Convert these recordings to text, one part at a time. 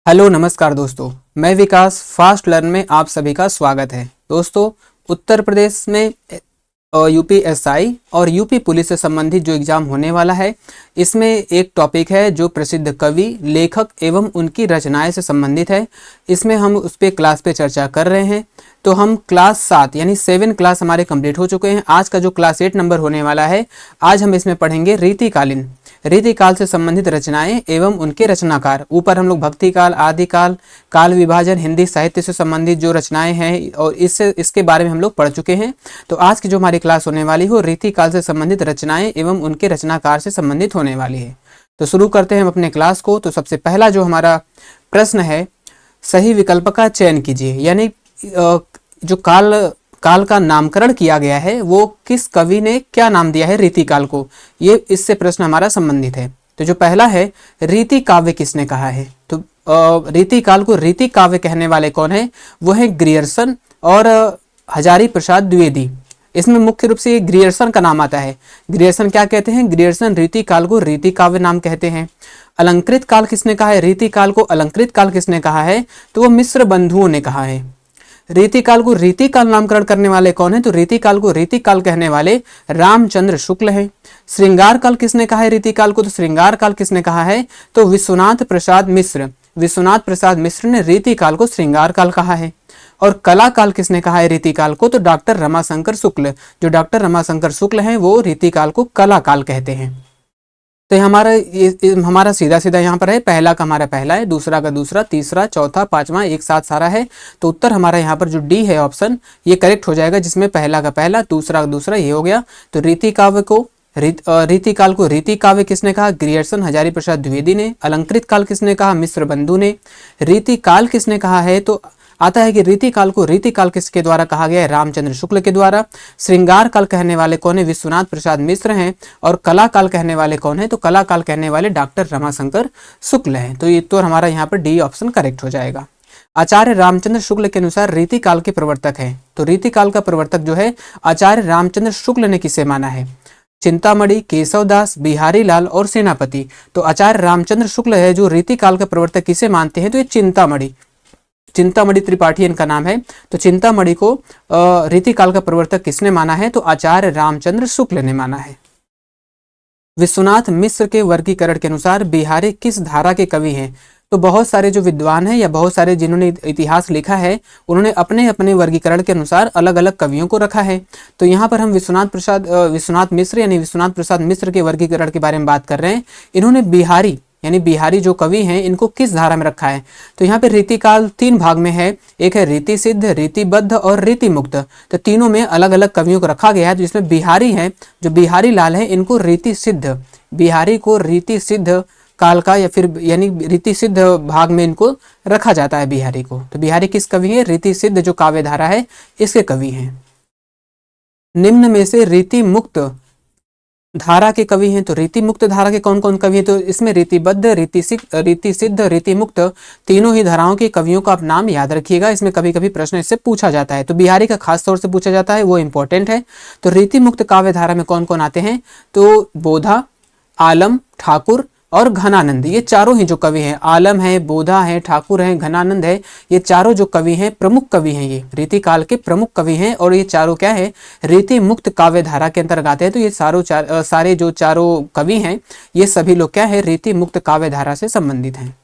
Hello नमस्कार दोस्तों, मैं विकास फास्ट लर्न में आप सभी का स्वागत है। दोस्तों, उत्तर प्रदेश में यूपीएसआई और यूपी पुलिस से संबंधित जो एग्ज़ाम होने वाला है, इसमें एक टॉपिक है जो प्रसिद्ध कवि, लेखक एवं उनकी रचनाएं से संबंधित है। इसमें हम उस पर क्लास पे चर्चा कर रहे हैं। तो हम क्लास 7 यानी 7 क्लास हमारे कंप्लीट हो चुके हैं। आज का जो क्लास 8 नंबर होने वाला है, आज हम इसमें पढ़ेंगे रीतिकाल से संबंधित रचनाएं एवं उनके रचनाकार। ऊपर हम लोग भक्तिकाल, आदिकाल, काल विभाजन, हिंदी साहित्य से संबंधित जो रचनाएं हैं और इसके बारे में हम लोग पढ़ चुके हैं। तो आज की जो हमारी क्लास होने वाली हो रीतिकाल से संबंधित रचनाएं एवं उनके रचनाकार से संबंधित होने वाली है। तो शुरू करते हैं हम अपने क्लास को। तो सबसे पहला जो हमारा प्रश्न है, सही विकल्प का चयन कीजिए। यानी जो काल का नामकरण किया गया है वो किस कवि ने क्या नाम दिया है रीतिकाल को, ये इससे प्रश्न हमारा संबंधित है। तो जो पहला है, रीति काव्य किसने कहा है? तो रीतिकाल को रीति काव्य कहने वाले कौन है? वो है ग्रियर्सन और हजारी प्रसाद द्विवेदी। इसमें मुख्य रूप से ग्रियर्सन का नाम आता है। ग्रियर्सन क्या कहते हैं? ग्रियर्सन रीतिकाल को रीति काव्य नाम कहते हैं। अलंकृत काल किसने कहा है? रीतिकाल को अलंकृत काल किसने कहा है? तो वो मिश्र बंधुओं ने कहा है। रीतिकाल को रीतिकाल नामकरण करने वाले कौन है? तो रीतिकाल को रीतिकाल कहने वाले रामचंद्र शुक्ल हैं। श्रृंगार काल किसने कहा है रीतिकाल को? तो श्रृंगार काल किसने कहा है? तो विश्वनाथ प्रसाद मिश्र। विश्वनाथ प्रसाद मिश्र ने रीतिकाल को श्रृंगार काल कहा है। और कला काल किसने कहा है रीतिकाल को? तो डॉक्टर रमाशंकर शुक्ल। जो डॉक्टर रमाशंकर शुक्ल हैं वो रीतिकाल को कला काल कहते हैं। तो हमारा सीधा सीधा यहाँ पर है, पहला का हमारा पहला है, दूसरा का दूसरा, तीसरा, चौथा, पांचवा एक साथ सारा है। तो उत्तर हमारा यहाँ पर जो डी है ऑप्शन, ये करेक्ट हो जाएगा, जिसमें पहला का पहला, दूसरा का दूसरा, ये हो गया। तो रीतिकाल को रीति काव्य किसने कहा? ग्रियर्सन हजारी प्रसाद द्विवेदी ने। अलंकृत काल किसने कहा? मिश्र बंधु ने। रीतिकाल किसने कहा है? तो आता है कि रीतिकाल को रीतिकाल किसके द्वारा कहा गया है? रामचंद्र शुक्ल के द्वारा। श्रृंगार काल कहने वाले कौन है? विश्वनाथ प्रसाद मिश्र हैं। और कला काल कहने वाले कौन है? तो कला काल कहने वाले डॉक्टर रमाशंकर शुक्ल हैं। तो ये तो हमारा यहाँ पर डी ऑप्शन करेक्ट हो जाएगा। आचार्य रामचंद्र शुक्ल के अनुसार रीतिकाल के प्रवर्तक हैं। तो रीतिकाल का प्रवर्तक जो है आचार्य रामचंद्र शुक्ल ने किसे माना है? चिंतामणि, केशवदास, बिहारी लाल और सेनापति। तो आचार्य रामचंद्र शुक्ल है जो रीतिकाल का प्रवर्तक किसे मानते हैं? तो ये चिंतामणि त्रिपाठी इनका नाम है। तो चिंतामणि को रीतिकाल का प्रवर्तक किसने माना है? तो आचार्य रामचंद्र शुक्ल ने माना है। विश्वनाथ मिश्र के वर्गीकरण के अनुसार बिहारी किस धारा के कवि हैं? तो बहुत सारे जो विद्वान हैं या बहुत सारे जिन्होंने इतिहास लिखा है, उन्होंने अपने अपने वर्गीकरण के अनुसार अलग अलग कवियों को रखा है। तो यहाँ पर हम विश्वनाथ मिश्र यानी विश्वनाथ प्रसाद मिश्र के वर्गीकरण के बारे में बात कर रहे हैं। इन्होंने बिहारी जो कवि हैं, इनको किस धारा में रखा है? तो यहाँ पे रीतिकाल 3 भाग में है। एक है रीति सिद्ध, रीतिबद्ध और रीति मुक्त। तो तीनों में अलग अलग कवियों को रखा गया है। तो जिसमें बिहारी हैं, जो बिहारी लाल हैं, इनको बिहारी को रीति सिद्ध काल का या फिर यानी रीति सिद्ध भाग में इनको रखा जाता है बिहारी को। तो बिहारी किस कवि है? रीति सिद्ध जो काव्य धारा है इसके कवि हैं। निम्न में से रीति मुक्त धारा के कवि हैं। तो रीति मुक्त धारा के कौन कौन कवि हैं? तो इसमें रीतिबद्ध, रीति सिद्ध, रीति मुक्त, तीनों ही धाराओं के कवियों का आप नाम याद रखिएगा। इसमें कभी कभी प्रश्न इससे पूछा जाता है। तो बिहारी का खास तौर से पूछा जाता है, वो इंपॉर्टेंट है। तो रीति मुक्त काव्य धारा में कौन कौन आते हैं? तो बोधा, आलम, ठाकुर और घनानंद। ये चारों ही जो कवि हैं, आलम है, बोधा है, ठाकुर है, घनानंद है, ये चारों जो कवि हैं प्रमुख कवि हैं। ये रीतिकाल के प्रमुख कवि हैं और ये चारों क्या है? रीति मुक्त काव्य धारा के अंतर्गत आते हैं। तो ये सारे जो चारों कवि हैं, ये सभी लोग क्या है? रीति मुक्त काव्य धारा से संबंधित हैं।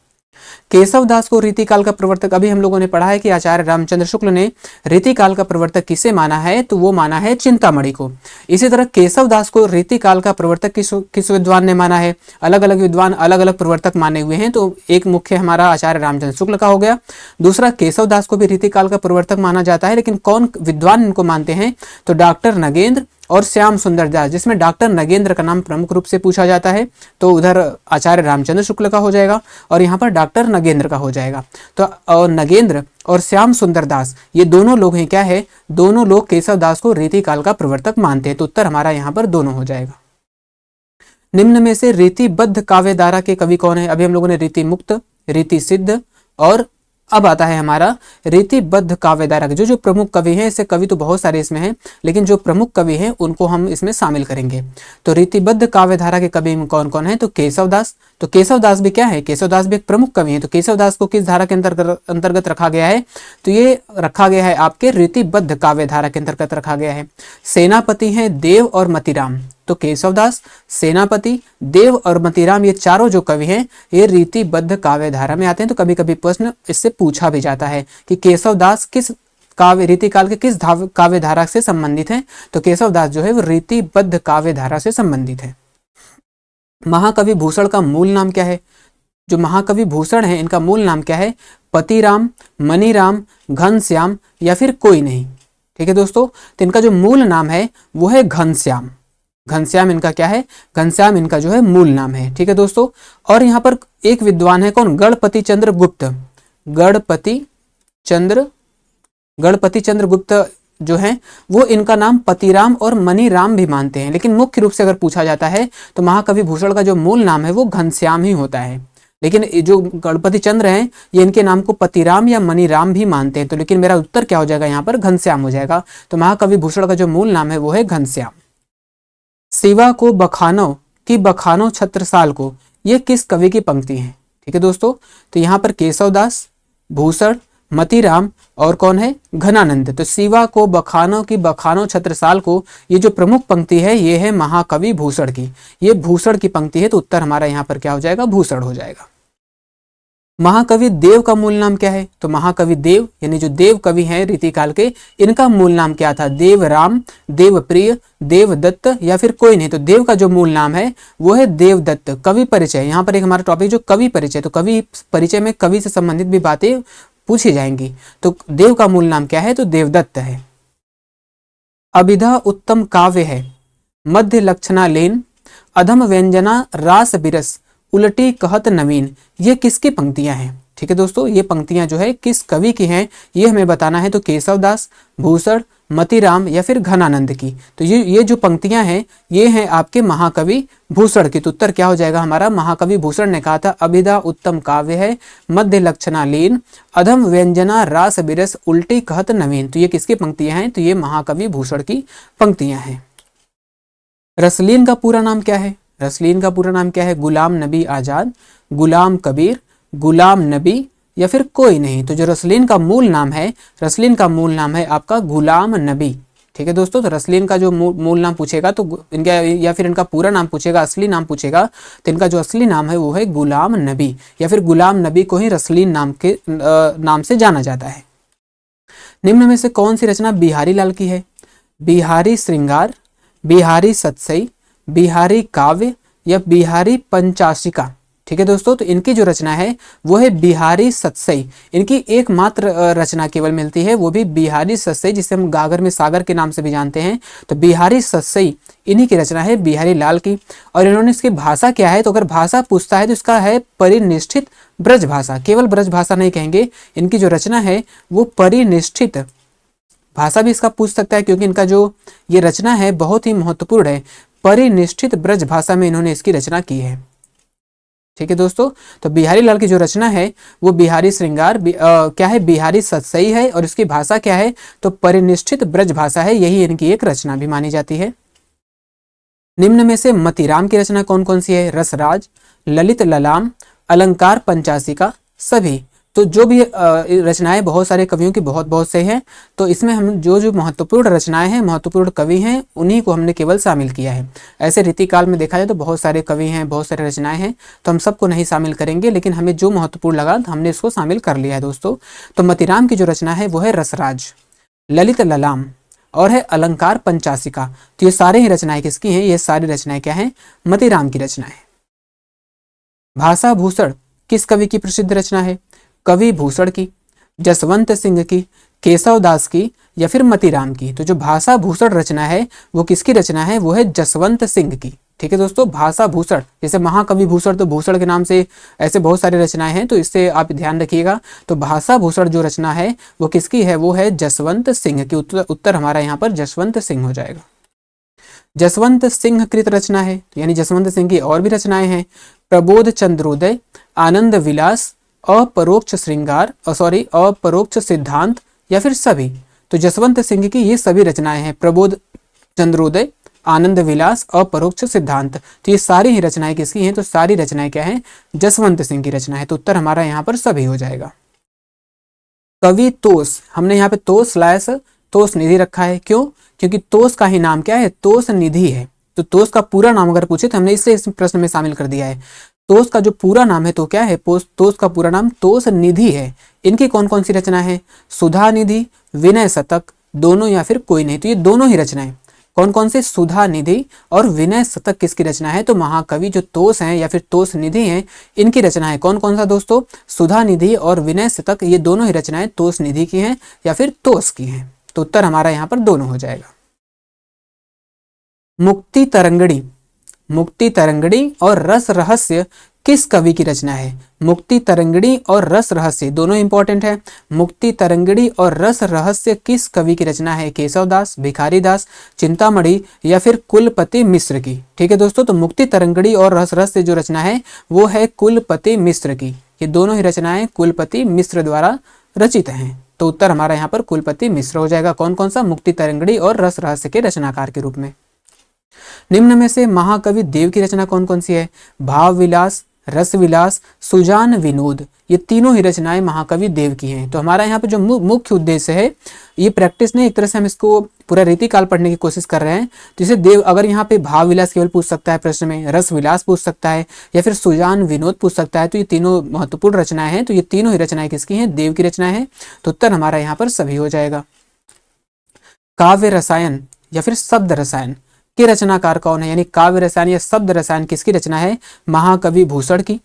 केशवदास को रीतिकाल का प्रवर्तक, अभी हम लोगों ने पढ़ा है कि आचार्य रामचंद्र शुक्ल ने रीतिकाल का प्रवर्तक किसे माना है? तो वो माना है चिंतामणि को। इसी तरह केशवदास को रीतिकाल का प्रवर्तक किस विद्वान ने माना है? अलग अलग विद्वान अलग अलग प्रवर्तक माने हुए हैं। तो एक मुख्य हमारा आचार्य रामचंद्र शुक्ल का हो गया। दूसरा, केशवदास को भी रीतिकाल का प्रवर्तक माना जाता है, लेकिन कौन विद्वान इनको मानते हैं? तो डॉक्टर नगेंद्र और श्याम सुंदर दास, जिसमें डॉक्टर नगेंद्र का नाम प्रमुख रूप से पूछा जाता है। तो उधर आचार्य रामचंद्र शुक्ल का हो जाएगा और यहाँ पर डॉक्टर नगेंद्र का हो जाएगा। तो नगेंद्र और श्याम सुंदर दास, ये दोनों लोग हैं क्या है? दोनों लोग केशवदास को रीतिकाल का प्रवर्तक मानते हैं। तो उत्तर हमारा यहाँ पर दोनों हो जाएगा। निम्न में से रीतिबद्ध काव्य धारा के कवि कौन है? अभी हम लोगों ने रीति मुक्त, रीति सिद्ध और अब आता है हमारा रीतिबद्ध काव्य धारा के जो प्रमुख कवि हैं। इससे कवि तो बहुत सारे इसमें हैं, लेकिन जो प्रमुख कवि हैं उनको हम इसमें शामिल करेंगे। तो रीतिबद्ध काव्य धारा के कवि कौन कौन है? तो केशवदास, तो केशवदास भी क्या है, केशवदास भी एक प्रमुख कवि हैं। तो केशवदास को किस धारा के अंतर्गत रखा गया है, तो ये रखा गया है आपके रीतिबद्ध काव्य धारा के अंतर्गत रखा गया है। सेनापति हैं देव और मतीराम, तो केशवदास, सेनापति, देव और मतीराम ये चारों जो कवि हैं ये रीतिबद्ध काव्य धारा में आते हैं। तो कभी कभी प्रश्न इससे पूछा भी जाता है कि केशवदास किस काव्य रीतिकाल के किस काव्य धारा से संबंधित है, तो केशवदास जो है वो रीतिबद्ध काव्य धारा से संबंधित है। महाकवि भूषण का मूल नाम क्या है, जो महाकवि भूषण है इनका मूल नाम क्या है, पतिराम, मनीराम, घनश्याम या फिर कोई नहीं। ठीक है दोस्तों, तो इनका जो मूल नाम है वो है घनश्याम। घनश्याम इनका क्या है, घनश्याम इनका जो है मूल नाम है। ठीक है दोस्तों, और यहाँ पर एक विद्वान है कौन, गणपति चंद्र गुप्त। गणपति चंद्र गुप्त जो है वो इनका नाम पतिराम और मनीराम भी मानते हैं, लेकिन मुख्य रूप से अगर पूछा जाता है तो महाकवि भूषण का जो मूल नाम है वो घनश्याम ही होता है। लेकिन जो गणपति चंद्र हैं ये इनके नाम को पतिराम या मनीराम भी मानते हैं। तो लेकिन मेरा उत्तर क्या हो जाएगा, यहाँ पर घनश्याम हो जाएगा। तो महाकवि भूषण का जो मूल नाम है वो है घनश्याम। शिवा को बखानो कि बखानो छत्रसाल को, ये किस कवि की पंक्ति है। ठीक है दोस्तों, तो यहाँ पर केशवदास, भूषण, मतीराम और कौन है, घनानंद। तो शिवा को बखानो की बखानो छत्रसाल को, ये जो प्रमुख पंक्ति है ये है महाकवि भूषण की, ये भूषण की पंक्ति है। तो उत्तर हमारा यहाँ पर क्या हो जाएगा, भूषण हो जाएगा। महाकवि देव का मूल नाम क्या है, तो महाकवि देव यानी जो देव कवि हैं रीतिकाल के, इनका मूल नाम क्या था, देवराम, देवप्रिय, देवदत्त या फिर कोई नहीं। तो देव का जो मूल नाम है वो है देवदत्त। कवि परिचय, यहाँ पर एक हमारा टॉपिक जो कवि परिचय, तो कवि परिचय में कवि से संबंधित भी बातें पूछी जाएंगी। तो देव का मूल नाम क्या है, तो देवदत्त है। अभिधा उत्तम काव्य है, मध्य लक्षणा लेन, अधम व्यंजना रास बिरस, उलटी कहत नवीन, ये किसकी पंक्तियां हैं। ठीक है दोस्तों, ये पंक्तियां जो है किस कवि की हैं ये हमें बताना है। तो केशवदास, भूषण, मतीराम या फिर घनानंद की। तो ये जो पंक्तियां हैं ये हैं आपके महाकवि भूषण की। तो उत्तर क्या हो जाएगा हमारा, महाकवि भूषण ने कहा था अभिधा उत्तम काव्य है, मध्य लक्षणा लीन, अधम व्यंजना रास बिरस, उल्टी कहत नवीन। तो ये किसकी पंक्तियां हैं, तो ये महाकवि भूषण की पंक्तियां हैं। रसलीन का पूरा नाम क्या है, रसलीन का पूरा नाम क्या है, गुलाम नबी आजाद, गुलाम कबीर, गुलाम नबी या फिर कोई नहीं। तो जो रसलीन का मूल नाम है, रसलीन का मूल नाम है आपका गुलाम नबी। ठीक है दोस्तों, तो रसलीन का जो मूल नाम पूछेगा तो इनका या फिर इनका पूरा नाम पूछेगा, असली नाम पूछेगा, तो इनका जो असली नाम है वो है गुलाम नबी या फिर गुलाम नबी को ही रसलीन नाम से जाना जाता है। निम्न में से कौन सी रचना बिहारी लाल की है, बिहारी श्रृंगार, बिहारी सतसई, बिहारी काव्य या बिहारी पंचाशिका। ठीक है दोस्तों, तो इनकी जो रचना है वो है बिहारी सतसई। इनकी एकमात्र रचना केवल मिलती है, वो भी बिहारी सतसई, जिसे हम गागर में सागर के नाम से भी जानते हैं। तो बिहारी सतसई इन्हीं की रचना है, बिहारी लाल की। और इन्होंने इसकी भाषा क्या है, तो अगर भाषा पूछता है तो इसका है परिनिष्ठित ब्रज भाषा, केवल ब्रज भाषा नहीं कहेंगे। इनकी जो रचना है वो परिनिष्ठित भाषा भी इसका पूछ सकता है, क्योंकि इनका जो ये रचना है बहुत ही महत्वपूर्ण है। परिनिष्ठित ब्रज भाषा में इन्होंने इसकी रचना की है। ठीक है दोस्तों, तो बिहारी लाल की जो रचना है वो बिहारी श्रृंगार क्या है, बिहारी सतसई है। और इसकी भाषा क्या है, तो परिनिष्ठित ब्रज भाषा है, यही इनकी एक रचना भी मानी जाती है। निम्न में से मतीराम की रचना कौन कौन सी है, रसराज, ललित ललाम, अलंकार पंचाशिका, सभी। तो जो भी रचनाएं बहुत सारे कवियों की बहुत से हैं, तो इसमें हम जो महत्वपूर्ण रचनाएं हैं, महत्वपूर्ण कवि हैं, उन्हीं को हमने केवल शामिल किया है। ऐसे रीतिकाल में देखा जाए तो बहुत सारे कवि हैं, बहुत सारे रचनाएं हैं, तो हम सबको नहीं शामिल करेंगे, लेकिन हमें जो महत्वपूर्ण लगा तो हमने इसको शामिल कर लिया है दोस्तों। तो मतीराम की जो रचना है वो है रसराज, ललित ललाम और है अलंकार पंचाशिका। तो ये सारे ही रचनाएं किसकी हैं, ये सारी रचनाएं क्या हैं, मतीराम की रचना है। भाषा भूषण किस कवि की प्रसिद्ध रचना है, कवि भूषण की, जसवंत सिंह की, केशवदास की या फिर मतीराम की। तो जो भाषा भूषण रचना है वो किसकी रचना है, वो है जसवंत सिंह की। ठीक है दोस्तों, भाषा भूषण, जैसे महाकवि भूषण, तो भूषण के नाम से ऐसे बहुत सारी रचनाएं हैं, तो इससे आप ध्यान रखिएगा। तो भाषा भूषण जो रचना है वो किसकी है, वो है जसवंत सिंह की। उत्तर हमारा यहाँ पर जसवंत सिंह हो जाएगा। जसवंत सिंह कृत रचना है, यानी जसवंत सिंह की और भी रचनाएं हैं, प्रबोध चंद्रोदय, आनंद विलास, अपरोक्ष श्रृंगार अपरोक्ष सिद्धांत या फिर सभी। तो जसवंत सिंह की ये सभी रचनाएं हैं, प्रबोध चंद्रोदय, आनंद विलास, अपरोक्ष सिद्धांत। तो ये सारी ही रचनाएं किसकी हैं? तो सारी रचनाएं क्या हैं? जसवंत सिंह की रचना है। तो उत्तर हमारा यहाँ पर सभी हो जाएगा। कवि तोष, हमने यहाँ पे तोष स्लैश तोष निधि रखा है, क्यों? क्योंकि तोष का ही नाम क्या है? तोष निधि है। तो तोष का पूरा नाम अगर पूछे तो हमने इसलिए इस प्रश्न में शामिल कर दिया है। तोष का जो पूरा नाम है तो क्या है? तोष का पूरा नाम तोष निधि है। इनकी कौन कौन सी रचना है? सुधा निधि, विनय शतक, दोनों या फिर कोई नहीं। तो ये दोनों ही रचनाएं कौन कौन से? सुधा निधि और विनय शतक किसकी रचना है? तो महाकवि जो तोष हैं या फिर तोष निधि हैं, इनकी रचना है। कौन कौन सा दोस्तों? सुधा निधि और विनय शतक, ये दोनों ही रचनाएं तोष निधि की हैं या फिर तोष की हैं। तो उत्तर हमारा यहाँ पर दोनों हो जाएगा। मुक्ति तरंगड़ी, मुक्ति तरंगड़ी और रस रहस्य किस कवि की रचना है? मुक्ति तरंगड़ी और रस रहस्य दोनों इंपॉर्टेंट है। मुक्ति तरंगड़ी और रस रहस्य किस कवि की रचना है? केशवदास, भिखारीदास, चिंतामणि या फिर कुलपति मिश्र की। ठीक है दोस्तों, तो मुक्ति तरंगड़ी और रस रहस्य जो रचना है वो है कुलपति मिश्र की। ये दोनों ही रचनाएं कुलपति मिश्र द्वारा रचित हैं। तो उत्तर हमारा यहाँ पर कुलपति मिश्र हो जाएगा। कौन कौन सा? मुक्ति तरंगड़ी और रस रहस्य के रचनाकार के रूप में। निम्न में से महाकवि देव की रचना कौन कौन सी है? भाव विलास, रस विलास, सुजान विनोद, ये तीनों ही रचनाएं महाकवि देव की हैं। तो हमारा यहाँ पे जो मुख्य उद्देश्य है, ये प्रैक्टिस नहीं, एक तरह से हम इसको पूरा रीतिकाल पढ़ने की कोशिश कर रहे हैं। तो जैसे देव, अगर यहाँ पे भाव विलास केवल पूछ सकता है प्रश्न में, रस विलास पूछ सकता है या फिर सुजान विनोद पूछ सकता है, तो ये तीनों महत्वपूर्ण रचनाएं हैं। तो ये तीनों ही रचनाएं किसकी हैं? देव की रचनाएं हैं। तो उत्तर हमारा यहाँ पर सभी हो जाएगा। काव्य रसायन या फिर शब्द रसायन के रचनाकार कौन है? यानी काव्य रसायन या शब्द रसायन किसकी रचना है? महाकवि भूषण की,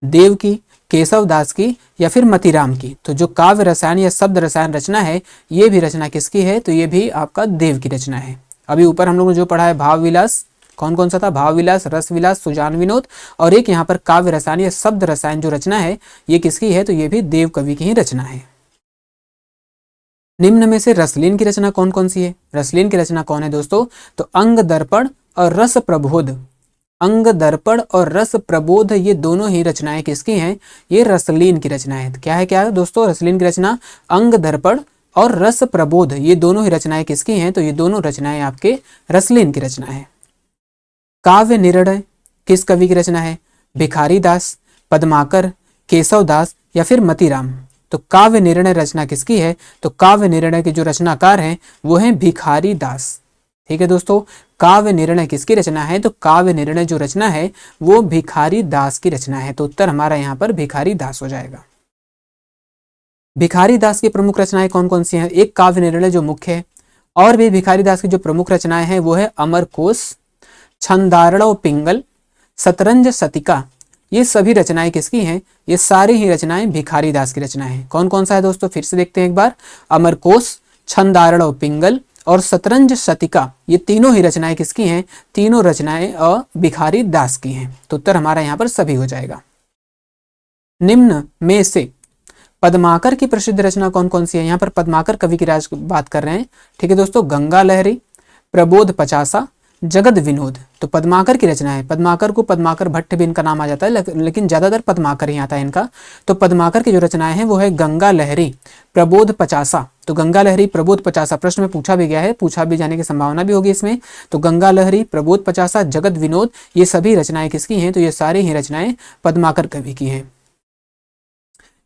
देव की, केशवदास की या फिर मतीराम की। तो जो काव्य रसायन या शब्द रसायन रचना है, ये भी रचना किसकी है? तो ये भी आपका देव की रचना है। अभी ऊपर हम लोगों ने जो पढ़ा है भाव विलास, कौन कौन सा था? भाव विलास, रस विलास, सुजान विनोद, और एक यहाँ पर काव्य रसायन या शब्द रसायन जो रचना है, ये किसकी है? तो ये भी देव कवि की ही रचना है। निम्न में से रसलीन की रचना कौन कौन सी है? रसलीन की रचना कौन है दोस्तों? तो अंग दर्पण और रस प्रबोध, अंग दर्पण और रस प्रबोध, ये दोनों ही रचनाएं किसकी हैं? ये रसलीन की रचना है। क्या है दोस्तों? रसलीन की रचना अंग दर्पण और रस प्रबोध, ये दोनों ही रचनाएं किसकी हैं? तो ये दोनों रचनाएं आपके रसलीन की रचना है। काव्य निर्णय किस कवि की रचना है? भिखारीदास, पद्माकर, केशवदास या फिर मतीराम। तो काव्य निर्णय रचना किसकी है? तो काव्य निर्णय के जो रचनाकार हैं वो हैं भिखारीदास। ठीक है दोस्तों, काव्य निर्णय किसकी रचना है? तो काव्य निर्णय जो रचना है वो भिखारीदास की रचना है। तो उत्तर हमारा यहाँ पर भिखारीदास हो जाएगा। भिखारीदास की प्रमुख रचनाएं कौन कौन सी हैं? एक काव्य निर्णय जो मुख्य है, और भी भिखारीदास की जो प्रमुख रचनाएं हैं वो है अमरकोश, छंदारणव पिंगल, शतरंज शतिका, ये सभी रचनाएं किसकी हैं? ये सारी ही रचनाएं भिखारीदास की रचना है। कौन कौन सा है दोस्तों? फिर से देखते हैं एक बार। अमरकोश, छंदारणव पिंगल और शतरंज शतिका, ये तीनों ही रचनाएं किसकी हैं? तीनों रचनाएं भिखारीदास की हैं। तो उत्तर हमारा यहाँ पर सभी हो जाएगा। निम्न में से पद्माकर की प्रसिद्ध रचना कौन कौन सी है? यहाँ पर पद्माकर कवि की बात कर रहे हैं। ठीक है दोस्तों, गंगा लहरी, प्रबोध पचासा, जगद विनोद। तो पद्माकर की रचना है। पद्माकर को पद्माकर भट्ट भी इनका नाम आ जाता है, लेकिन ज्यादातर पद्माकर ही आता है इनका। तो पद्माकर की जो रचनाएं हैं वो है गंगा लहरी, प्रबोध पचासा। तो गंगा लहरी, प्रबोध पचासा प्रश्न में पूछा भी गया है, पूछा भी जाने की संभावना भी होगी इसमें। तो गंगा लहरी, प्रबोध पचासा, जगद विनोद, ये सभी रचनाएं किसकी हैं? तो ये सारी ही रचनाएं पद्माकर कवि की हैं।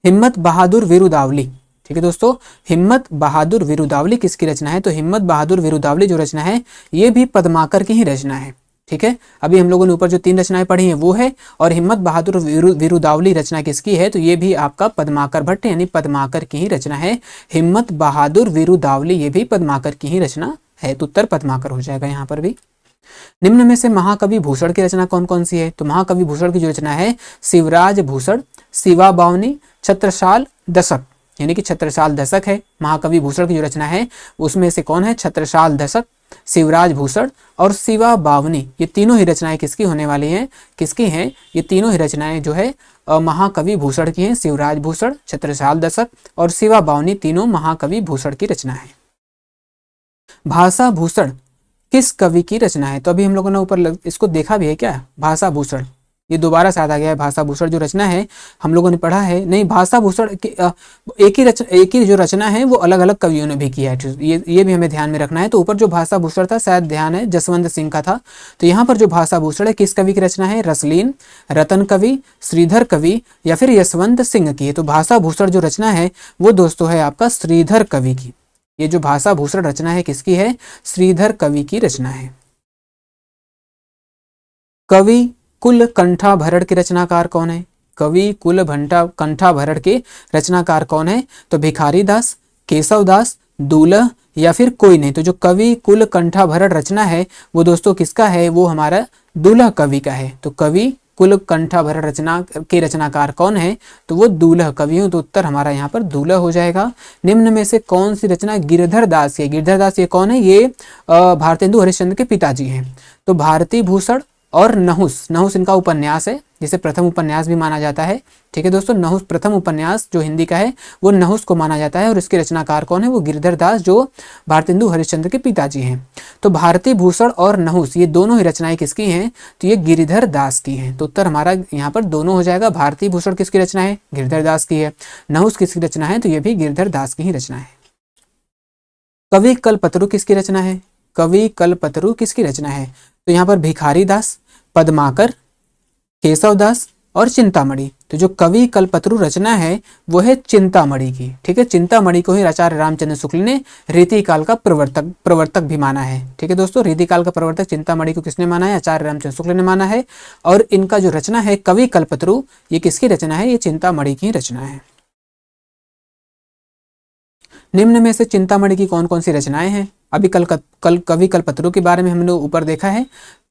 हिम्मत बहादुर विरुदावली, ठीक है दोस्तों, हिम्मत बहादुर विरुदावली किसकी रचना है? तो हिम्मत बहादुर विरुदावली जो रचना है ये भी पद्माकर की ही रचना है। ठीक है, अभी हम लोगों ने ऊपर जो 3 रचनाएं पढ़ी हैं वो है, और हिम्मत बहादुर विरुदावली रचना किसकी है? तो ये भी आपका पद्माकर भट्ट यानी पद्माकर की ही रचना है। हिम्मत बहादुर विरुदावली ये भी पद्माकर की ही रचना है। तो उत्तर पद्माकर हो जाएगा यहाँ पर भी। निम्न में से महाकवि भूषण की रचना कौन कौन सी है? तो महाकवि भूषण की जो रचना है शिवराज भूषण, शिवा बावनी, छत्रसाल दशक, यानी कि छत्रसाल दशक है महाकवि भूषण की जो रचना है। उसमें से कौन है? छत्रसाल दशक, शिवराज भूषण और शिवा बावनी, ये तीनों ही रचनाएं किसकी होने वाली हैं? किसकी हैं? ये तीनों ही रचनाएं जो है महाकवि भूषण की हैं। शिवराज भूषण, छत्रसाल दशक और शिवा बावनी तीनों महाकवि भूषण की रचना है। भाषा भूषण किस कवि की रचना है? तो अभी हम लोगों ने ऊपर इसको देखा भी है क्या? भाषा भूषण ये दोबारा से याद आ गया है। भाषा भूषण जो रचना है हम लोगों ने पढ़ा है, नहीं भाषा भूषण एक ही जो रचना है वो अलग अलग कवियों ने भी किया है, ये भी हमें ध्यान में रखना है। तो ऊपर जो भाषा भूषण था शायद ध्यान है जसवंत सिंह का था, तो यहाँ पर जो भाषा भूषण है किस कवि की रचना है? रसलीन, रतन कवि, श्रीधर कवि या फिर यशवंत सिंह की है। तो भाषा भूषण जो रचना है वो दोस्तों है आपका श्रीधर कवि की। ये जो भाषा भूषण रचना है किसकी है? श्रीधर कवि की रचना है। कवि कुल कंठाभरण के रचनाकार कौन है? कवि कुल कंठाभरण के रचनाकार कौन है? तो भिखारी दास, केशव दास, दूल्ह या फिर कोई नहीं। तो जो कवि कुल कंठाभरण रचना है वो दोस्तों किसका है? वो हमारा दूल्ह कवि का है। तो कवि कुल कंठाभरण रचना के रचनाकार कौन है? तो वो दूल्ह कवि हो। तो उत्तर हमारा यहाँ पर दूल्ह हो जाएगा। निम्न में से कौन सी रचना गिरधर दास की? गिरधर दास ये कौन है? ये भारतेंदु हरिश्चंद्र के पिताजी हैं। तो भारती भूषण और नहुस, नहुस इनका उपन्यास है जिसे प्रथम उपन्यास भी माना जाता है। ठीक है दोस्तों, नहुस प्रथम उपन्यास जो हिंदी का है वो नहुस को माना जाता है और इसके रचनाकार कौन है? वो गिरधर दास जो भारतेंदु हरिश्चंद्र के पिताजी हैं। तो भारती भूषण और नहुस ये दोनों ही रचनाएं किसकी हैं? तो ये गिरधर दास की हैं। तो उत्तर हमारा यहाँ पर दोनों हो जाएगा। भारती भूषण किसकी रचना है? गिरधर दास की है। नहुस किसकी रचना है? तो ये भी गिरधर दास की ही रचना है। कवि कल्पतरु किसकी रचना है? कवि कल्पतरु किसकी रचना है? तो यहाँ पर भिखारी दास, पद्माकर, केशव दास और चिंतामणि। तो जो कवि कल्पतरु रचना है वो है चिंतामणि की। ठीक है, चिंतामणि को ही आचार्य रामचंद्र शुक्ल ने रीतिकाल का प्रवर्तक भी माना है। ठीक है दोस्तों, रीतिकाल का प्रवर्तक चिंतामणि को किसने माना है? आचार्य रामचंद्र शुक्ल ने माना है। और इनका जो रचना है कवि कल्पतरु ये किसकी रचना है? ये चिंतामणि की रचना है। निम्न में से चिंतामणि की कौन कौन सी रचनाएं हैं? अभी कवि कल्पतरु के बारे में हमने ऊपर देखा है।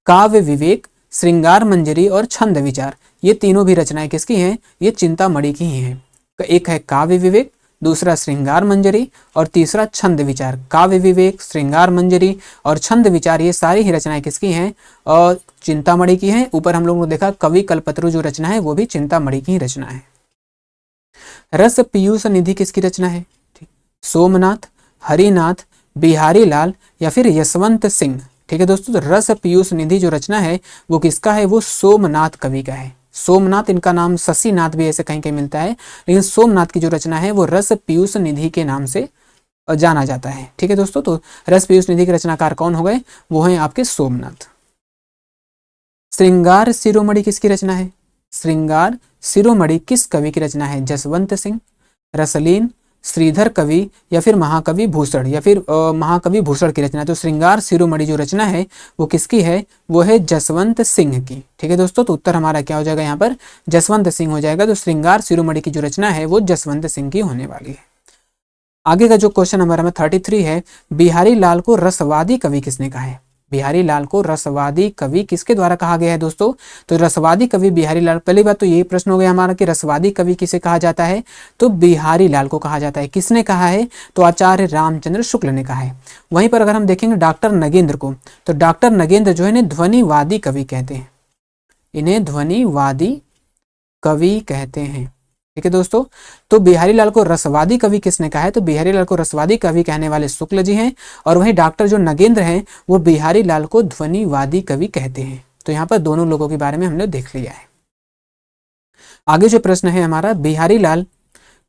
काव्य विवेक, श्रृंगार मंजरी और छंद विचार, ये तीनों भी रचनाएं किसकी हैं? ये चिंतामणि की ही हैं। एक है काव्य विवेक, दूसरा श्रृंगार मंजरी और तीसरा छंद विचार। काव्य विवेक, श्रृंगार मंजरी और छंद विचार ये सारी ही रचनाएं किसकी हैं? और चिंतामणि की हैं। ऊपर हम लोगों ने देखा कवि कल्पतरु जो रचना है वो भी चिंतामणि की ही रचना है। रस पीयूष निधि किसकी रचना है? सोमनाथ, हरिनाथ, बिहारी लाल या फिर यशवंत सिंह। ठीक है दोस्तों, तो रस पीयूष निधि जो रचना है वो किसका है? वो सोमनाथ कवि का है। सोमनाथ, इनका नाम शशिनाथ भी ऐसे कहीं कहीं मिलता है, लेकिन सोमनाथ की जो रचना है वो रस पीयूष निधि के नाम से जाना जाता है। ठीक है दोस्तों, तो रस पीयूष निधि के रचनाकार कौन हो गए? वो हैं आपके सोमनाथ। श्रृंगार शिरोमणि किसकी रचना है? श्रृंगार शिरोमणि किस कवि की रचना है? जसवंत सिंह, रसलीन, श्रीधर कवि या फिर महाकवि भूषण या फिर महाकवि भूषण की रचना। तो श्रृंगार शिरोमणि जो रचना है वो किसकी है? वो है जसवंत सिंह की। ठीक है दोस्तों, तो उत्तर हमारा क्या हो जाएगा? यहाँ पर जसवंत सिंह हो जाएगा। तो श्रृंगार शिरोमणि की जो रचना है वो जसवंत सिंह की होने वाली है। आगे का जो क्वेश्चन नंबर हमें 33 है, बिहारी लाल को रसवादी कवि किसने कहा है? बिहारी लाल को रसवादी कवि किसके द्वारा कहा गया है दोस्तों? तो रसवादी कवि बिहारी लाल, पहली बात तो ये प्रश्न हो गया हमारा कि रसवादी कवि किसे कहा जाता है? तो बिहारी लाल को कहा जाता है। किसने कहा है? तो आचार्य रामचंद्र शुक्ल ने कहा है। वहीं पर अगर हम देखेंगे डॉक्टर नगेंद्र को, तो डॉक्टर नगेंद्र जो है इन्हें ध्वनिवादी कवि कहते हैं। इन्हें ध्वनिवादी कवि कहते हैं। ठीक है दोस्तों, तो बिहारी लाल को रसवादी कवि किसने कहा है? तो बिहारी लाल को रसवादी कवि कहने वाले शुक्ल जी हैं। और वहीं डॉक्टर जो नगेंद्र हैं वो बिहारी लाल को ध्वनिवादी कवि कहते हैं। तो यहाँ पर दोनों लोगों के बारे में हमने देख लिया है। आगे जो प्रश्न है हमारा, बिहारी लाल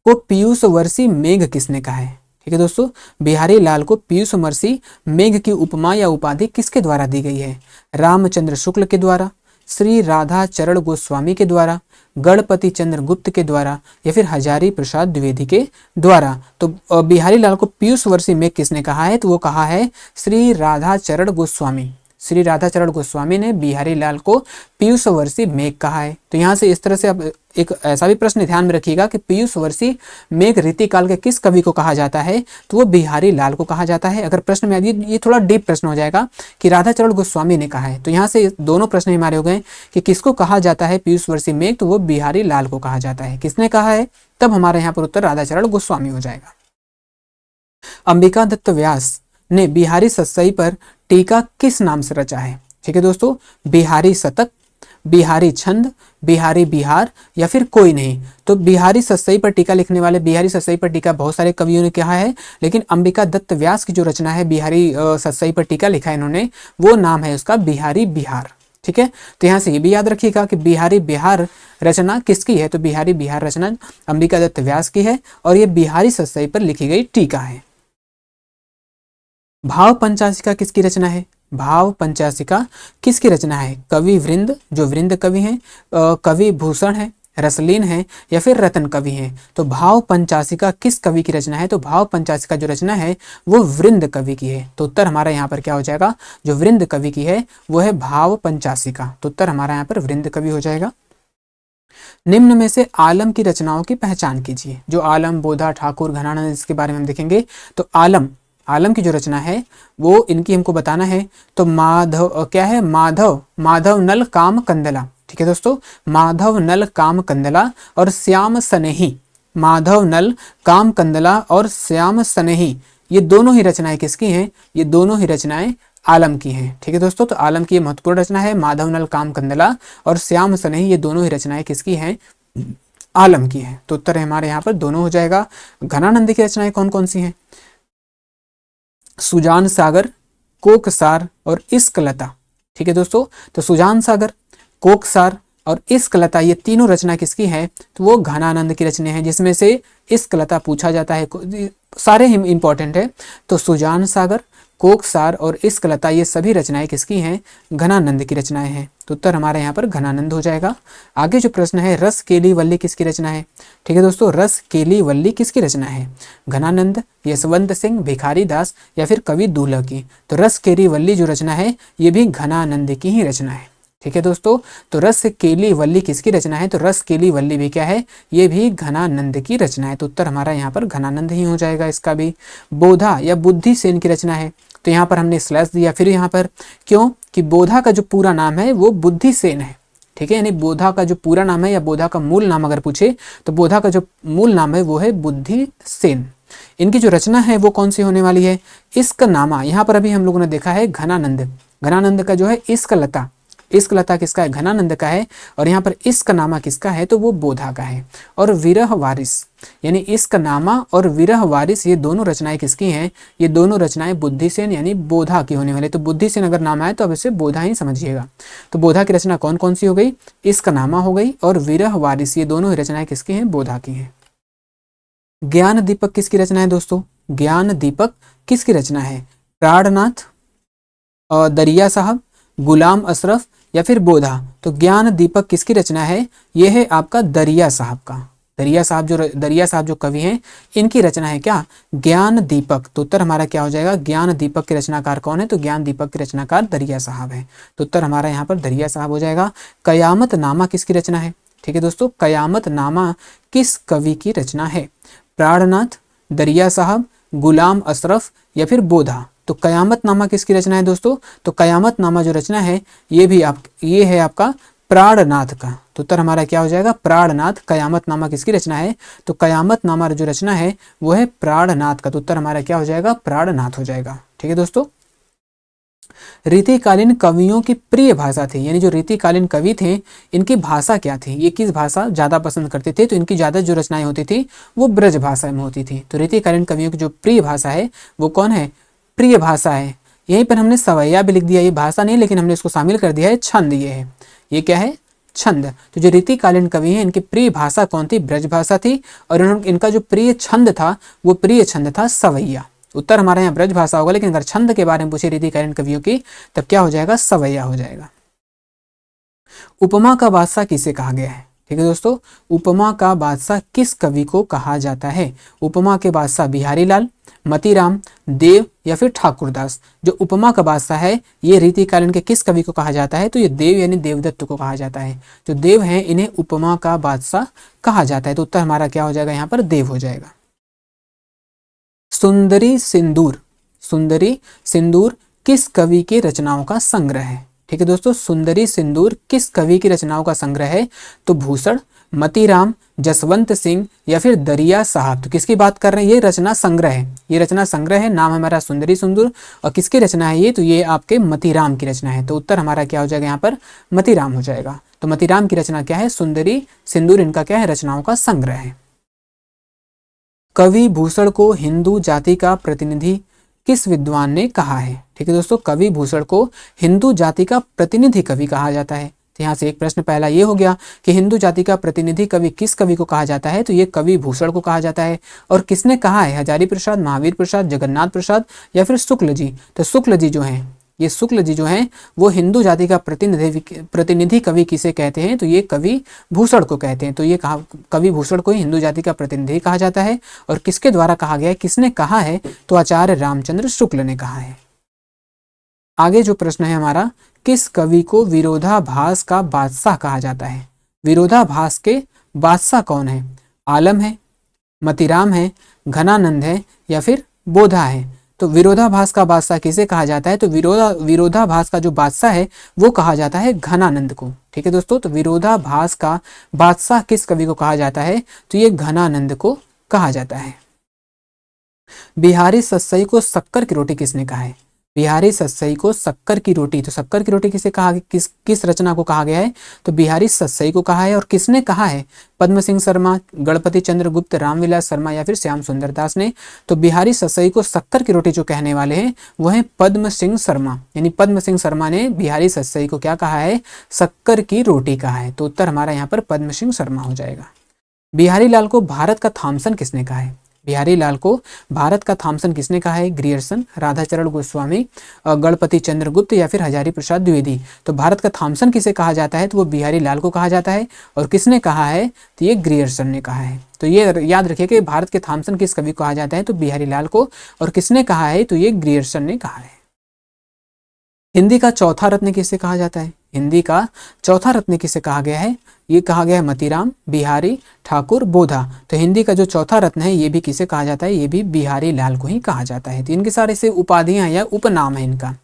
को पीयूष वर्षी मेघ किसने कहा है? ठीक है दोस्तों, बिहारी लाल को पीयूष वर्षी मेघ की उपमा या उपाधि किसके द्वारा दी गई है? रामचंद्र शुक्ल के द्वारा, श्री राधा चरण गोस्वामी के द्वारा, गणपति चंद्र गुप्त के द्वारा या फिर हजारी प्रसाद द्विवेदी के द्वारा। तो बिहारी लाल को पीयूष वर्षी मेघ किसने कहा है? तो वो कहा है श्री राधा चरण गोस्वामी। श्री राधा चरण गोस्वामी ने बिहारी लाल को पीयूष वर्षी मेघ कहा है। तो यहाँ से इस तरह से अब एक ऐसा भी प्रश्न ध्यान में रखिएगा कि पीयूष वर्षी मेघ रीतिकाल के किस कवि को कहा जाता है? तो वो बिहारी लाल को कहा जाता है। अगर प्रश्न में ये थोड़ा डीप प्रश्न हो जाएगा कि राधा चरण गोस्वामी ने कहा है, तो यहाँ से दोनों प्रश्न हमारे हो गए कि किसको कहा जाता है पीयूष वर्षी मेघ? तो वो बिहारी लाल को कहा जाता है। किसने कहा है? तब हमारे यहाँ पर उत्तर राधा चरण गोस्वामी हो जाएगा। अंबिका दत्त व्यास ने बिहारी सतसई पर टीका किस नाम से रचा है? ठीक है दोस्तों, बिहारी शतक, बिहारी छंद, बिहारी बिहार या फिर कोई नहीं। तो बिहारी सतसई पर टीका लिखने वाले, बिहारी सतसई पर टीका बहुत सारे कवियों ने कहा है, लेकिन अंबिका दत्त व्यास की जो रचना है बिहारी सतसई पर टीका लिखा है इन्होंने, वो नाम है उसका बिहारी बिहार। ठीक है, तो यहाँ से ये भी याद रखिएगा कि बिहारी बिहार रचना किसकी है, तो बिहारी बिहार रचना अंबिका दत्त व्यास की है और ये बिहारी सत्सई पर लिखी गई टीका है। भाव पंचाशिका किसकी रचना है, भाव पंचाशिका किसकी रचना है, कवि वृंद, जो वृंद कवि हैं, कवि भूषण है, रसलीन है या फिर रतन कवि है। तो भाव पंचाशिका किस कवि की रचना है, तो भाव पंचाशिका जो रचना है वो वृंद कवि की है। तो उत्तर हमारा यहाँ पर क्या हो जाएगा, जो वृंद कवि की है वो है भाव पंचाशिका। तो उत्तर हमारा यहाँ पर वृंद कवि हो जाएगा। निम्न में से आलम की रचनाओं की पहचान कीजिए। जो आलम, बोधा, ठाकुर, घनानंद, इसके बारे में हम देखेंगे। तो आलम की जो रचना है वो इनकी हमको बताना है। तो माधव क्या है, माधव नल काम कंदला, ठीक है दोस्तों, माधव नल काम कंदला और श्याम सनेही, माधव नल काम कंदला और श्याम सनेही, ये दोनों ही रचनाएं किसकी हैं, ये दोनों ही रचनाएं आलम की हैं। ठीक है दोस्तों, तो आलम की महत्वपूर्ण रचना है माधव नल काम कंदला और श्याम सनेही, ये दोनों ही रचनाएं किसकी हैं, आलम की हैं। तो उत्तर हमारे यहाँ पर दोनों हो जाएगा। घनानंद की रचनाएं कौन कौन सी हैं, सुजान सागर, कोकसार और इश्कलता। ठीक है दोस्तों, तो सुजान सागर, कोकसार और इश्कलता ये तीनों रचना किसकी है, तो वो घनानंद की रचना है, जिसमें से इश्कलता पूछा जाता है, सारे ही इंपॉर्टेंट है। तो सुजान सागर, कोकसार और इश्कलता ये सभी रचनाएं किसकी हैं, घनानंद की रचनाएं हैं। तो उत्तर हमारे यहाँ पर घनानंद हो जाएगा। आगे जो प्रश्न है, रस केली वल्ली किसकी रचना है। ठीक है दोस्तों, रस केली वल्ली किसकी रचना है, घनानंद, यशवंत सिंह, भिखारी दास या फिर कवि दूल्हा की। तो रस केली वल्ली जो रचना है ये भी घनानंद की ही रचना है। ठीक है दोस्तों, तो रस केली वल्ली किसकी रचना है, तो रस केली वल्ली भी क्या है, ये भी घनानंद की रचना है। तो उत्तर हमारा यहाँ पर घनानंद ही हो जाएगा इसका भी। बोधा या बुद्धि सेन की रचना है, तो यहाँ पर हमने स्लैश दिया फिर यहाँ पर, क्यों कि बोधा का जो पूरा नाम है वो बुद्धि सेन है। ठीक है, यानी बोधा का जो पूरा नाम है या बोधा का मूल नाम अगर पूछे तो बोधा का जो मूल नाम है वो है बुद्धि सेन। इनकी जो रचना है वो कौन सी होने वाली है, इश्क नामा। यहाँ पर अभी हम लोगों ने देखा है घनानंद, घनानंद का जो है इश्कलता, इश्कलता किसका है, घनानंद का है। और यहाँ पर इश्क नामा किसका है, तो वो बोधा का है। और विरह वारिस, यानी इश्क नामा और विरह वारिस ये दोनों रचनाएं किसकी हैं, ये दोनों रचनाएं बुद्धिसेन यानी बोधा की होने वाली। तो बुद्धिसेन अगर नाम आए तो अब इसे बोधा ही समझिएगा। तो बोधा की रचना कौन कौन सी हो गई, इश्क नामा हो गई और विरह वारिस, ये दोनों रचनाएं किसकी हैं, बोधा की हैं। ज्ञान दीपक किसकी रचना है दोस्तों, ज्ञान दीपक किसकी रचना है, प्राणनाथ, दरिया साहब, गुलाम अशरफ या फिर बोधा। तो ज्ञान दीपक किसकी रचना है, ये है आपका दरिया साहब का। दरिया साहब जो कवि हैं इनकी रचना है क्या, ज्ञान दीपक। तो उत्तर हमारा क्या हो जाएगा, ज्ञान दीपक के रचनाकार कौन है, तो ज्ञान दीपक के रचनाकार दरिया साहब है। तो उत्तर हमारा यहाँ पर दरिया साहब हो जाएगा। कयामत नामा किसकी रचना है, ठीक है दोस्तों, कयामत नामा किस कवि की रचना है, प्राणनाथ, दरिया साहब, गुलाम अशरफ या फिर बोधा। तो कयामत नामा किसकी रचना है दोस्तों, तो कयामत नामा जो रचना है ये है आपका प्राणनाथ का। तो उत्तर हमारा क्या हो जाएगा, प्राणनाथ। कयामत नामा किसकी रचना है, तो कयामत नामा जो रचना है वो है प्राणनाथ का। तो उत्तर हमारा क्या हो जाएगा, प्राणनाथ हो जाएगा। ठीक है दोस्तों, रीतिकालीन कवियों की प्रिय भाषा थी, यानी जो रीतिकालीन कवि थे इनकी भाषा क्या थी, ये किस भाषा ज्यादा पसंद करते थे, तो इनकी ज्यादा जो रचनाएं होती थी वो ब्रज भाषा में होती थी। तो रीतिकालीन कवियों की जो प्रिय भाषा है वो कौन है, प्रिय भाषा है। यहीं पर हमने सवैया भी लिख दिया, ये भाषा नहीं लेकिन हमने इसको शामिल कर दिया है, छंद ये है, ये क्या है, छंद। तो जो रीतिकालीन कवि हैं इनकी प्रिय भाषा कौन थी, ब्रज भाषा थी। और इनका जो प्रिय छंद था वो प्रिय छंद था सवैया। उत्तर हमारे यहाँ ब्रज भाषा होगा, लेकिन अगर छंद के बारे में पूछे रीतिकालीन कवियों की तब क्या हो जाएगा, सवैया हो जाएगा। उपमा का बादशाह किसे कहा गया है, ठीक है दोस्तों, उपमा का बादशाह किस कवि को कहा जाता है। उपमा के बादशाह बिहारी लाल, मतीराम, देव या फिर ठाकुरदास। जो उपमा का बादशाह है ये रीतिकालीन के किस कवि को कहा जाता है, तो ये देव यानी देवदत्त को कहा जाता है। जो देव हैं इन्हें उपमा का बादशाह कहा जाता है। तो उत्तर हमारा क्या हो जाएगा, यहाँ पर देव हो जाएगा। सुंदरी सिंदूर, सुंदरी सिंदूर किस कवि की रचनाओं का संग्रह है। ठीक है दोस्तों, सुंदरी सिंदूर किस कवि की रचनाओं का संग्रह है, तो भूषण, मतीराम, जसवंत सिंह या फिर दरिया साहब। तो किसकी बात कर रहे हैं, ये रचना संग्रह है, ये रचना संग्रह है, नाम हमारा सुंदरी सिंदूर। और किसकी रचना है ये, तो ये आपके मतीराम की रचना है। तो उत्तर हमारा क्या हो जाएगा, यहाँ पर मतीराम हो जाएगा। तो मतीराम की रचना क्या है, सुंदरी सिंदूर, इनका क्या है, रचनाओं का संग्रह है। कवि भूषण को हिंदू जाति का प्रतिनिधि किस विद्वान ने कहा है? ठीक है दोस्तों, कवि भूषण को हिंदू जाति का प्रतिनिधि कवि कहा जाता है। तो यहाँ से एक प्रश्न पहला ये हो गया कि हिंदू जाति का प्रतिनिधि कवि किस कवि को कहा जाता है? तो ये कवि भूषण को कहा जाता है। और किसने कहा है? हजारी प्रसाद, महावीर प्रसाद, जगन्नाथ प्रसाद या फिर शुक्ल जी? तो शुक्ल जी जो हैं, ये शुक्ल जी जो हैं वो हिंदू जाति का प्रतिनिधि कवि किसे कहते हैं? तो ये कवि भूषण को कहते हैं। तो ये कवि भूषण को ही हिंदू जाति का प्रतिनिधि कहा जाता है। और किसके द्वारा कहा गया है, किसने कहा है? तो आचार्य रामचंद्र शुक्ल ने कहा है। आगे जो प्रश्न है हमारा, किस कवि को विरोधाभास का बादशाह कहा जाता है? विरोधाभास के बादशाह कौन है? आलम है, मतीराम है, घनानंद है या फिर बोधा है? तो विरोधाभास का बादशाह किसे कहा जाता है? तो विरोधाभास का जो बादशाह है वो कहा जाता है घनानंद को। ठीक है दोस्तों, तो विरोधाभास का बादशाह किस कवि को कहा जाता है? तो ये घनानंद को कहा जाता है। बिहारी सस्सई को शक्कर की रोटी किसने कहा है? बिहारी सस्सई को शक्कर की रोटी, तो शक्कर की रोटी किसे कहा, किस रचना को कहा गया है? तो बिहारी सस्सई को कहा है। और किसने कहा है? पद्म सिंह शर्मा, गणपति चंद्र गुप्त, रामविलास शर्मा या फिर श्याम सुंदर दास ने। तो बिहारी सस्सई को शक्कर की रोटी जो कहने वाले हैं वो है पद्म सिंह शर्मा, यानी पद्म सिंह शर्मा ने बिहारी सस्सई को क्या कहा है? शक्कर की रोटी कहा है। तो उत्तर हमारा यहाँ पर पद्म सिंह शर्मा हो जाएगा। बिहारी लाल को भारत का थॉमसन किसने कहा है? बिहारी लाल को भारत का थॉमसन किसने कहा है? ग्रियर्सन, राधाचरण गोस्वामी, गणपति चंद्र गुप्त या फिर हजारी प्रसाद द्विवेदी। तो भारत का थॉमसन किसे कहा जाता है? तो वो बिहारी लाल को कहा जाता है। और किसने कहा है? तो ये ग्रियर्सन ने कहा है। तो ये याद रखिए कि भारत के थॉमसन किस कवि को कहा जाता है? तो बिहारी लाल को। और किसने कहा है? तो ये ग्रियर्सन ने कहा है। हिंदी का चौथा रत्न किसे कहा जाता है? हिंदी का चौथा रत्न किसे कहा गया है? ये कहा गया है मतीराम, बिहारी, ठाकुर, बोधा। तो हिंदी का जो चौथा रत्न है ये भी किसे कहा जाता है? ये भी बिहारी लाल को ही कहा जाता है। तो इनके सारे से उपाधियां या उपनाम है इनका,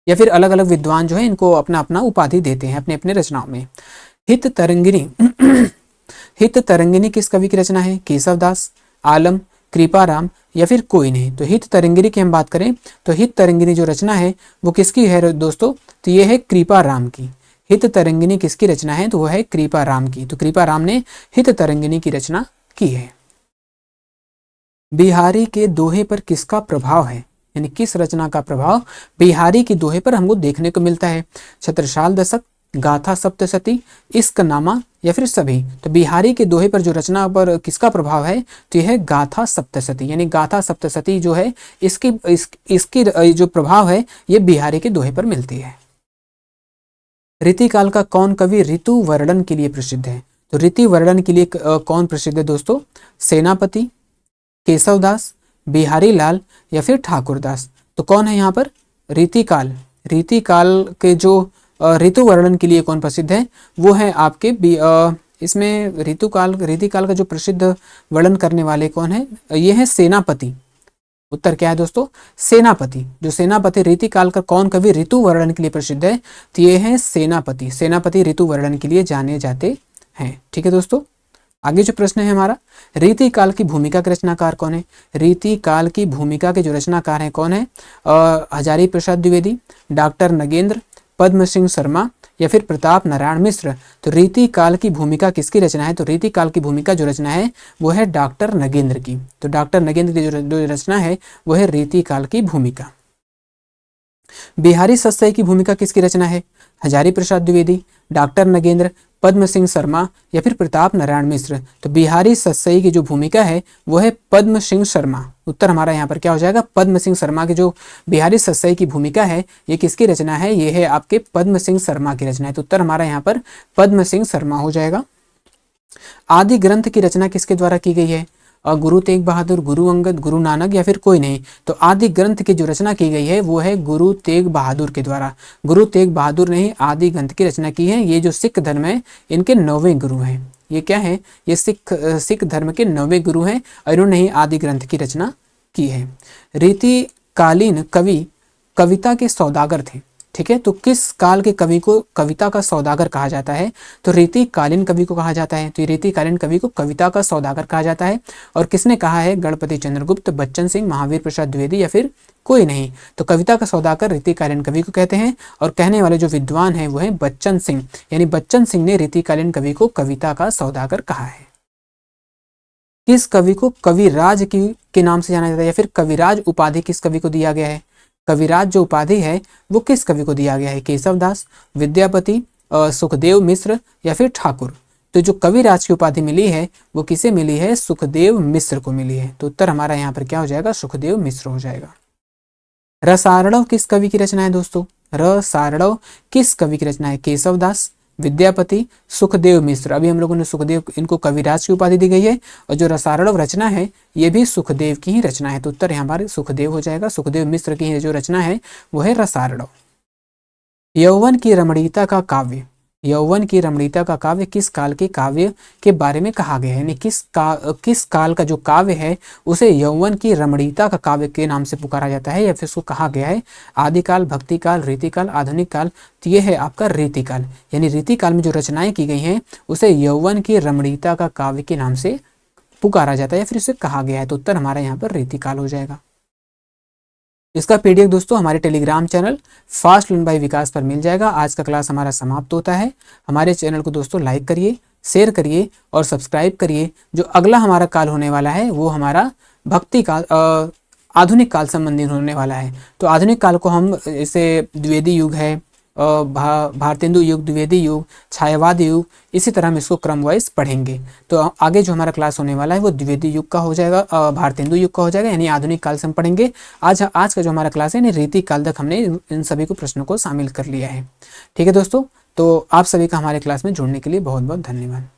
या फिर अलग अलग विद्वान जो है इनको अपना अपना उपाधि देते हैं अपने अपने रचनाओं में। हित तरंगिनी हित तरंगिनी किस कवि की रचना है? केशवदास, आलम, कृपाराम या फिर कोई नहीं। तो हित तरंगिनी की हम बात करें तो हित तरंगिनी जो रचना है वो किसकी है दोस्तों? तो ये है कृपाराम की। हित तरंगिनी किसकी रचना है? तो वो है कृपाराम की। तो कृपाराम ने हित तरंगिनी की रचना की है। बिहारी के दोहे पर किसका प्रभाव है? यानी किस रचना का प्रभाव बिहारी की दोहे पर हमको देखने को मिलता है? छत्रसाल दशक, गाथा सप्तशती, इश्कनामा या फिर सभी। तो बिहारी के दोहे पर जो रचना पर किसका प्रभाव है? तो यह है गाथा सप्तशती। यानी गाथा सप्तशती जो है इसकी जो प्रभाव है ये बिहारी के दोहे पर मिलती है। रीतिकाल का कौन कवि ऋतु वर्णन के लिए प्रसिद्ध है? तो ऋतु वर्णन के लिए कौन प्रसिद्ध है दोस्तों? सेनापति, केशवदास, बिहारी लाल या फिर ठाकुरदास। तो कौन है यहाँ पर? रीतिकाल। रीतिकाल के जो ऋतु वर्णन के लिए कौन प्रसिद्ध है? वो है आपके इसमें रीतिकाल का जो प्रसिद्ध वर्णन करने वाले कौन है? ये है सेनापति। उत्तर क्या है दोस्तों? सेनापति। जो सेनापति रीतिकाल का कौन कवि ऋतु वर्णन के लिए प्रसिद्ध है? तो ये है सेनापति। सेनापति ऋतु वर्णन के लिए जाने जाते हैं। ठीक है दोस्तों, आगे जो प्रश्न है हमारा, रीतिकाल की भूमिका के रचनाकार कौन है? रीतिकाल की भूमिका के जो रचनाकार हैं कौन है? हजारी प्रसाद द्विवेदी, डॉक्टर नगेंद्र, पद्म सिंह शर्मा या फिर प्रताप नारायण मिश्र। तो रीतिकाल की भूमिका किसकी रचना है? तो रीतिकाल की भूमिका जो रचना है वो है डॉक्टर नगेंद्र की। तो डॉक्टर नगेंद्र की जो रचना है वो है रीतिकाल की भूमिका। बिहारी सस्सई की भूमिका किसकी रचना है? हजारी प्रसाद द्विवेदी, डॉक्टर नगेंद्र, पद्म सिंह शर्मा या फिर प्रताप नारायण मिश्र। तो बिहारी सस्सई की जो भूमिका है वो है पद्म सिंह शर्मा। उत्तर हमारा यहाँ पर क्या हो जाएगा? पद्म सिंह शर्मा की जो बिहारी सस्सई की भूमिका है ये किसकी रचना है? ये है आपके पद्म सिंह शर्मा की रचना है। तो उत्तर हमारा यहाँ पर पद्म सिंह शर्मा हो जाएगा। आदि ग्रंथ की रचना किसके द्वारा की गई है? गुरु तेग बहादुर, गुरु अंगद, गुरु नानक या फिर कोई नहीं। तो आदि ग्रंथ की जो रचना की गई है वो है गुरु तेग बहादुर के द्वारा। गुरु तेग बहादुर ने ही आदि ग्रंथ की रचना की है। ये जो सिख धर्म है इनके 9वें गुरु हैं। ये क्या है? ये सिख धर्म के 9वें गुरु हैं और इन्होंने ही आदि ग्रंथ की रचना की है। रीतिकालीन कवि कविता के सौदागर थे। ठीक है, तो किस काल के कवि को कविता का सौदागर कहा जाता है? तो रीतिकालीन कवि को कहा जाता है। तो रीतिकालीन कवि को कविता का सौदागर कहा जाता है। और किसने कहा है? गणपति चंद्रगुप्त, बच्चन सिंह, महावीर प्रसाद द्विवेदी या फिर कोई नहीं। तो कविता का सौदागर रीतिकालीन कवि को कहते हैं। और कहने वाले जो विद्वान है वो है बच्चन सिंह, यानी बच्चन सिंह ने रीतिकालीन कवि को कविता का सौदागर कहा है। किस कवि को कविराज के नाम से जाना जाता है, या फिर कविराज उपाधि किस कवि को दिया गया है? कविराज जो उपाधि है वो किस कवि को दिया गया है? केशवदास, विद्यापति, सुखदेव मिश्र या फिर ठाकुर? तो जो कविराज की उपाधि मिली है वो किसे मिली है? सुखदेव मिश्र को मिली है। तो उत्तर हमारा यहाँ पर क्या हो जाएगा? सुखदेव मिश्र हो जाएगा। रसार्णव किस कवि की रचना है दोस्तों? रसार्णव किस कवि की रचना है? केशवदास, विद्यापति, सुखदेव मिश्र। अभी हम लोगों ने सुखदेव, इनको कविराज की उपाधि दी गई है, और जो रसार्णव रचना है ये भी सुखदेव की ही रचना है। तो उत्तर यहाँ हमारे सुखदेव हो जाएगा। सुखदेव मिश्र की जो रचना है वो है रसार्णव। यौवन की रमणीयता का काव्य, यौवन की रमणीयता का काव्य किस काल के काव्य के बारे में कहा गया है? यानी किस काल का जो काव्य है उसे यौवन की रमणीयता का काव्य के नाम से पुकारा जाता है, या फिर उसको कहा गया है आदिकाल, भक्तिकाल, रीतिकाल, आधुनिक काल? तो ये है आपका रीतिकाल। यानी रीतिकाल में जो रचनाएं की गई हैं उसे यौवन की रमणीयता का काव्य के नाम से पुकारा जाता है, या फिर उसे कहा गया है। तो उत्तर हमारा यहाँ पर रीतिकाल हो जाएगा। इसका पीडीएफ दोस्तों हमारे Telegram channel Fast Learn by Vikas पर मिल जाएगा। आज का क्लास हमारा समाप्त होता है। हमारे चैनल को दोस्तों लाइक करिए, शेयर करिए और सब्सक्राइब करिए। जो अगला हमारा काल होने वाला है वो हमारा भक्ति काल, आधुनिक काल संबंधी होने वाला है। तो आधुनिक काल को हम इसे द्विवेदी युग है, भारतेंदु युग, द्विवेदी युग, छायावाद युग, इसी तरह हम इसको क्रम वाइज पढ़ेंगे। तो आगे जो हमारा क्लास होने वाला है वो द्विवेदी युग का हो जाएगा, भारतेंदु युग का हो जाएगा, यानी आधुनिक काल से हम पढ़ेंगे। आज का जो हमारा क्लास है रीति काल तक हमने इन सभी को प्रश्नों को शामिल कर लिया है। ठीक है दोस्तों, तो आप सभी का हमारे क्लास में जुड़ने के लिए बहुत बहुत धन्यवाद।